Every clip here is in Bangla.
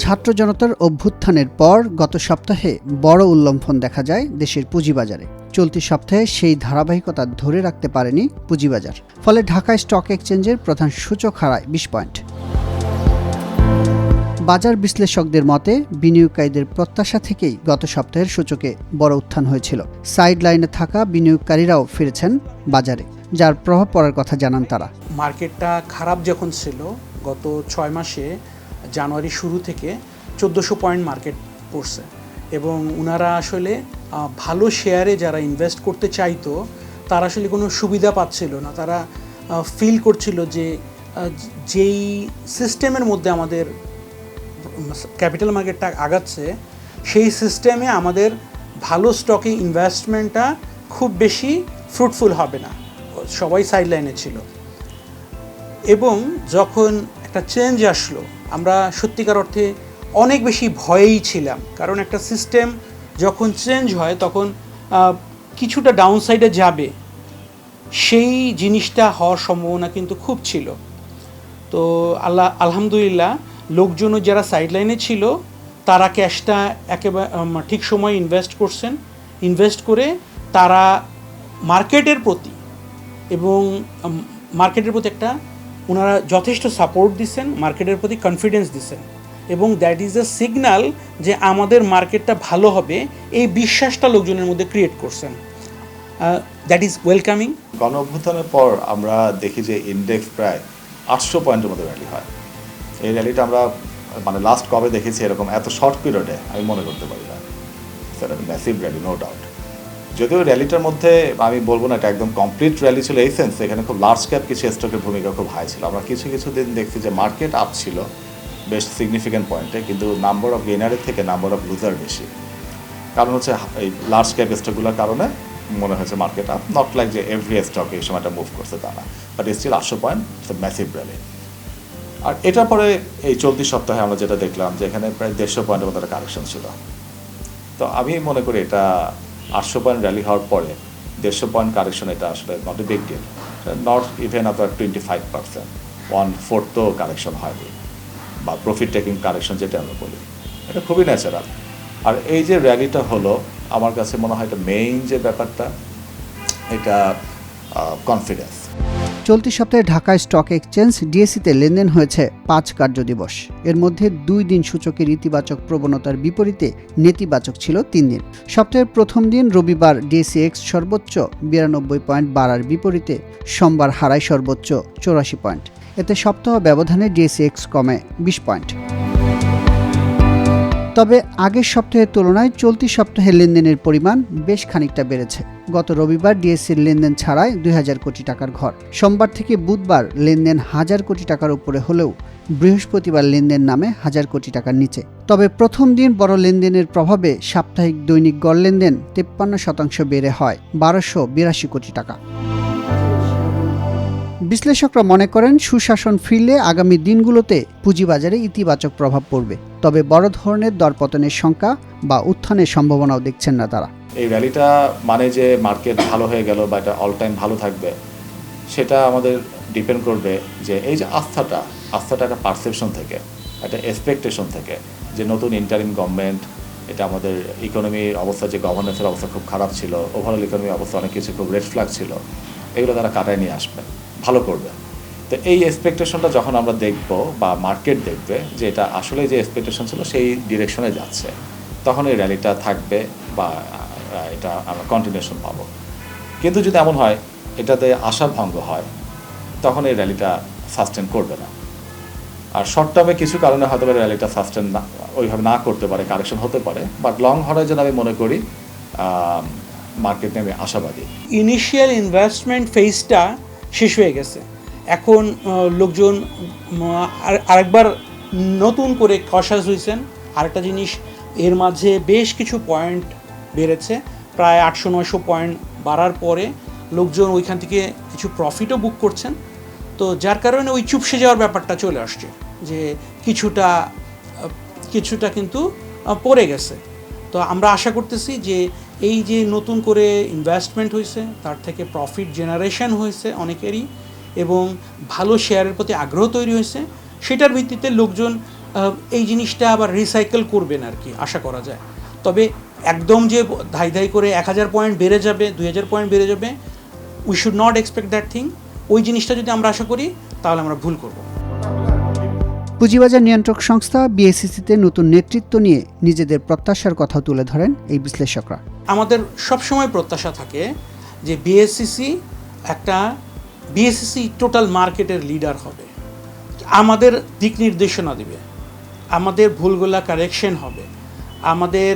ছাত্র জনতার অভ্যুত্থানের পর গত সপ্তাহে বড় উল্লম্ফন দেখা যায় দেশের পুঁজিবাজারে। চলতি সপ্তাহে সেই ধারাবাহিকতা ধরে রাখতে পারেনি পুঁজিবাজার। ফলে ঢাকা স্টক এক্সচেঞ্জের প্রধান সূচক হারায় 20 পয়েন্ট। বাজার বিশ্লেষকদের মতে বিনিয়োগকারীদের প্রত্যাশা থেকেই গত সপ্তাহের সূচকে বড় উত্থান হয়েছিল। সাইড লাইনে থাকা বিনিয়োগকারীরাও ফিরেছেন বাজারে, যার প্রভাব পড়ার কথা জানান তারা। মার্কেটটা খারাপ যখন ছিল গত 6 মাসে জানুয়ারি শুরু থেকে 1400 পয়েন্ট মার্কেট পড়ছে এবং ওনারা আসলে ভালো শেয়ারে যারা ইনভেস্ট করতে চাইতো তারা আসলে কোনো সুবিধা পাচ্ছিল না। তারা ফিল করছিল যে যেই সিস্টেমের মধ্যে আমাদের ক্যাপিটাল মার্কেটটা আগাচ্ছে সেই সিস্টেমে আমাদের ভালো স্টকে ইনভেস্টমেন্টটা খুব বেশি ফ্রুটফুল হবে না। সবাই সাইডলাইনে ছিল এবং যখন একটা চেঞ্জ আসলো আমরা সত্যিকার অর্থে অনেক বেশি ভয়েই ছিলাম, কারণ একটা সিস্টেম যখন চেঞ্জ হয় তখন কিছুটা ডাউন সাইডে যাবে, সেই জিনিসটা হওয়ার সম্ভাবনা কিন্তু খুব ছিল। তো আলহামদুলিল্লাহ লোকজনও যারা সাইডলাইনে ছিল তারা ক্যাশটা একেবারে ঠিক সময় ইনভেস্ট করছেন। ইনভেস্ট করে তারা মার্কেটের প্রতি একটা ওনারা যথেষ্ট সাপোর্ট দিচ্ছেন, মার্কেটের প্রতি কনফিডেন্স দিচ্ছেন এবং দ্যাট ইজ এ সিগন্যাল যে আমাদের মার্কেটটা ভালো হবে, এই বিশ্বাসটা লোকজনের মধ্যে ক্রিয়েট করছেন। That is welcoming. গণ অভ্যুত্থানের পর আমরা দেখি যে ইন্ডেক্স প্রায় 800 পয়েন্টের মধ্যে র্যালি হয়। এই র্যালিটা আমরা লাস্ট কবে দেখেছি এরকম এত শর্ট পিরিয়ডে আমি মনে করতে পারি না। সেটা ম্যাসিভ র্যালি, নো ডাউট। যদিও র্যালিটার মধ্যে আমি বলবো না এটা একদম কমপ্লিট র্যালি ছিল এই সেন্স, এখানে খুব লার্জ ক্যাপ কিছু স্টকের ভূমিকা খুব হাই ছিল। আমরা কিছু দিন দেখছি যে মার্কেট আপ ছিল বেশ সিগনিফিক্যান্ট পয়েন্টে, কিন্তু নাম্বার অফ গেইনারের থেকে নাম্বার অফ লুজার বেশি। কারণ হচ্ছে এই লার্জ ক্যাপ স্টকগুলোর কারণে মনে হয়েছে মার্কেট আপ, নট লাইক যে এভরি স্টক এই সময়টা মুভ করছে তা না, but still 800 point massive rally. আর এটার পরে এই চলতি সপ্তাহে আমরা যেটা দেখলাম যে এখানে প্রায় 150 পয়েন্টের মতো একটা কারেকশন ছিল। তো আমি মনে করি এটা 800 পয়েন্ট র্যালি হওয়ার পরে 150 পয়েন্ট কারেকশন, এটা আসলে not a big deal, not even আপনার 25%, 1/4 তো কারেকশন হয়নি, বা প্রফিট টেকিং কারেকশন যেটা আমরা বলি, এটা খুবই ন্যাচারাল। আর এই যে র্যালিটা হলো আমার কাছে মনে হয় এটা মেইন যে ব্যাপারটা, এটা কনফিডেন্স। চলতি সপ্তাহে ঢাকা স্টক এক্সচেঞ্জ ডিএসইতে লেনদেন হয়েছে 5 কার্যদিবস। এর মধ্যে 2 দিন সূচকের ইতিবাচক প্রবণতার বিপরীতে নেতিবাচক ছিল 3 দিন। সপ্তাহের প্রথম দিন রবিবার ডিএসইএক্স সর্বোচ্চ 92 পয়েন্ট বাড়ার বিপরীতে সোমবার হারায় সর্বোচ্চ 84 পয়েন্ট। এতে সপ্তাহ ব্যবধানে ডিএসইএক্স কমে 20 পয়েন্ট। তবে আগের সপ্তাহের তুলনায় চলতি সপ্তাহে লেনদেনের পরিমাণ বেশ খানিকটা বেড়েছে। গত রবিবার ডিএসইর লেনদেন ছাড়ায় 2000 কোটি টাকার ঘর। সোমবার থেকে বুধবার লেনদেন 1000 কোটি টাকার উপরে হলেও বৃহস্পতিবার লেনদেন নামে 1000 কোটি টাকার নিচে। তবে প্রথম দিন বড় লেনদেনের প্রভাবে সাপ্তাহিক দৈনিক গড় লেনদেন 53% বেড়ে হয় 1282 কোটি টাকা। বিশ্লেষকরা মনে করেন সুশাসন ফিরলে আগামী দিনগুলোতে পুঁজিবাজারে ইতিবাচক প্রভাব পড়বে, তবে বড় ধরনের দরপতনের শঙ্কা বা উত্থানের সম্ভাবনাও দেখছেন না তারা। এই র্যালিটা মানে যে মার্কেট ভালো হয়ে গেল বা এটা অল টাইম ভালো থাকবে সেটা আমাদের ডিপেন্ড করবে যে এই যে আস্থাটা একটা পারসেপশন থেকে, একটা এক্সপেকটেশন থেকে যে নতুন ইন্টারিম গভর্নমেন্ট, এটা আমাদের ইকোনমির অবস্থা, যে গভর্নেন্সের অবস্থা খুব খারাপ ছিল, ওভারঅল ইকোনমির অবস্থা অনেক কিছু খুব রেড ফ্ল্যাগ ছিল, এগুলো তারা কাটায় নিয়ে আসবে, ভালো করবে। তো এই এক্সপেকটেশনটা যখন আমরা দেখব বা মার্কেট দেখবে যে এটা আসলে যে এক্সপেকটেশন ছিল সেই ডিরেকশনে যাচ্ছে, তখন এই র্যালিটা থাকবে বা এটা আমরা কন্টিনিউশন পাবো। কিন্তু যদি এমন হয় এটাতে আশা ভঙ্গ হয়, তখন এই র্যালিটা সাস্টেন করবে না। আর শর্ট টার্মে কিছু কারণে হয়তো র্যালিটা সাস্টেন না ওইভাবে না করতে পারে, কারেকশন হতে পারে, বাট লং হরাইজনে আমি মনে করি মার্কেট নিয়ে আমি আশাবাদী। ইনিশিয়াল ইনভেস্টমেন্ট ফেজটা শেষ হয়ে গেছে, এখন লোকজন আরেকবার নতুন করে কশাস হয়েছেন। আরেকটা জিনিস, এর মাঝে বেশ কিছু পয়েন্ট বেড়েছে, প্রায় 800-900 পয়েন্ট বাড়ার পরে লোকজন ওইখান থেকে কিছু প্রফিটও বুক করছেন। তো যার কারণে ওই চুপসে যাওয়ার ব্যাপারটা চলে আসছে, যে কিছুটা কিন্তু পড়ে গেছে। তো আমরা আশা করতেছি যে এই যে নতুন করে ইনভেস্টমেন্ট হয়েছে তার থেকে প্রফিট জেনারেশন হয়েছে অনেকেরই, এবং ভালো শেয়ারের প্রতি আগ্রহ তৈরি হয়েছে, সেটার ভিত্তিতে লোকজন এই জিনিসটা আবার রিসাইকেল করবেন আর কি আশা করা যায়। তবে একদম যে ধাই ধাই করে 1000 পয়েন্ট বেড়ে যাবে, 2000 পয়েন্ট বেড়ে যাবে, we should not expect that thing. ওই জিনিসটা যদি আমরা আশা করি তাহলে আমরা ভুল করব। পুঁজিবাজার নিয়ন্ত্রক সংস্থা বিএসসিসিতে নতুন নেতৃত্ব নিয়ে নিজেদের প্রত্যাশার কথা তুলে ধরেন এই বিশ্লেষকরা। আমাদের সবসময় প্রত্যাশা থাকে যে বিএসসিসি টোটাল মার্কেটের লিডার হবে, আমাদের দিক নির্দেশনা দিবে, আমাদের ভুলগুলা কারেকশন হবে, আমাদের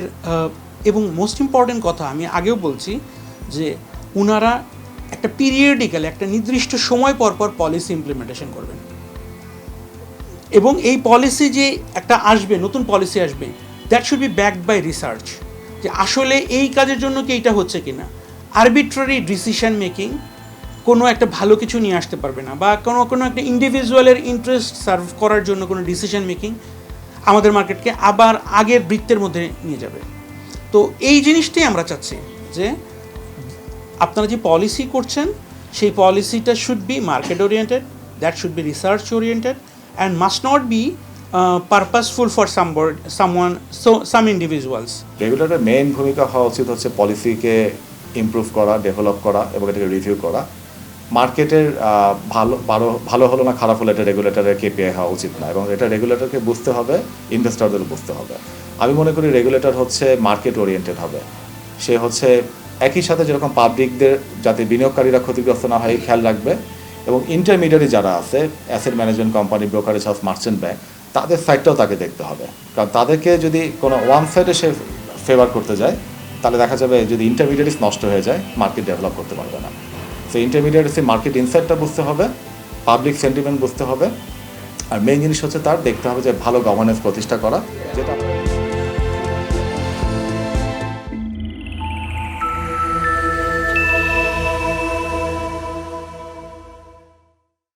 এবং মোস্ট ইম্পর্টেন্ট কথা আমি আগেও বলছি যে ওনারা একটা পিরিয়ডিক্যাল একটা নির্দিষ্ট সময় পর পর পলিসি ইমপ্লিমেন্টেশন করবেন, এবং এই পলিসি যে একটা আসবে, নতুন পলিসি আসবে, that should be backed by research, যে আসলে এই কাজের জন্য কি এইটা হচ্ছে কিনা। আরবিট্রারি ডিসিশন মেকিং কোনো একটা ভালো কিছু নিয়ে আসতে পারবে না, বা কোনো একটা ইন্ডিভিজুয়ালের ইন্টারেস্ট সার্ভ করার জন্য কোনো ডিসিশন মেকিং আমাদের মার্কেটকে আবার আগের বৃত্তের মধ্যে নিয়ে যাবে। তো এই জিনিসটাই আমরা চাচ্ছি যে আপনারা যে পলিসি করছেন সেই পলিসিটা should be market oriented, that should be research oriented, and must not be purposeful for some individuals. রেগুলেটরের মেইন ভূমিকা হওয়া উচিত হচ্ছে পলিসিকে ইমপ্রুভ করা, ডেভেলপ করা এবং এটাকে রিভিউ করা। মার্কেটের ভালো হলো না খারাপ হলো এটা রেগুলেটরের কেপিআই হওয়া উচিত না, এবং এটা রেগুলেটরকে বুঝতে হবে, ইনভেস্টরদের বুঝতে হবে। আমি মনে করি রেগুলেটর হচ্ছে মার্কেট ওরিয়েন্টেড হবে। সে হচ্ছে একই সাথে যেরকম পাবলিকদের যাতে বিনিয়োগকারীরা ক্ষতিগ্রস্ত না হয় খেয়াল রাখবে, এবং ইন্টারমিডিয়ারি যারা আছে asset management company, brokerage house, merchant bank, তাদের সাইডটাও তাকে দেখতে হবে। কারণ তাদেরকে যদি কোনো ওয়ান সাইডে সে ফেভার করতে যায় তাহলে দেখা যাবে যদি ইন্টারমিডিয়ারিস নষ্ট হয়ে যায় মার্কেট ডেভেলপ করতে পারবে না। সো ইন্টারমিডিয়ারিসে মার্কেট ইনসাইটটা বুঝতে হবে, পাবলিক সেন্টিমেন্ট বুঝতে হবে, আর মেইন জিনিস হচ্ছে তার দেখতে হবে যে ভালো গভর্নেন্স প্রতিষ্ঠা করা, যেটা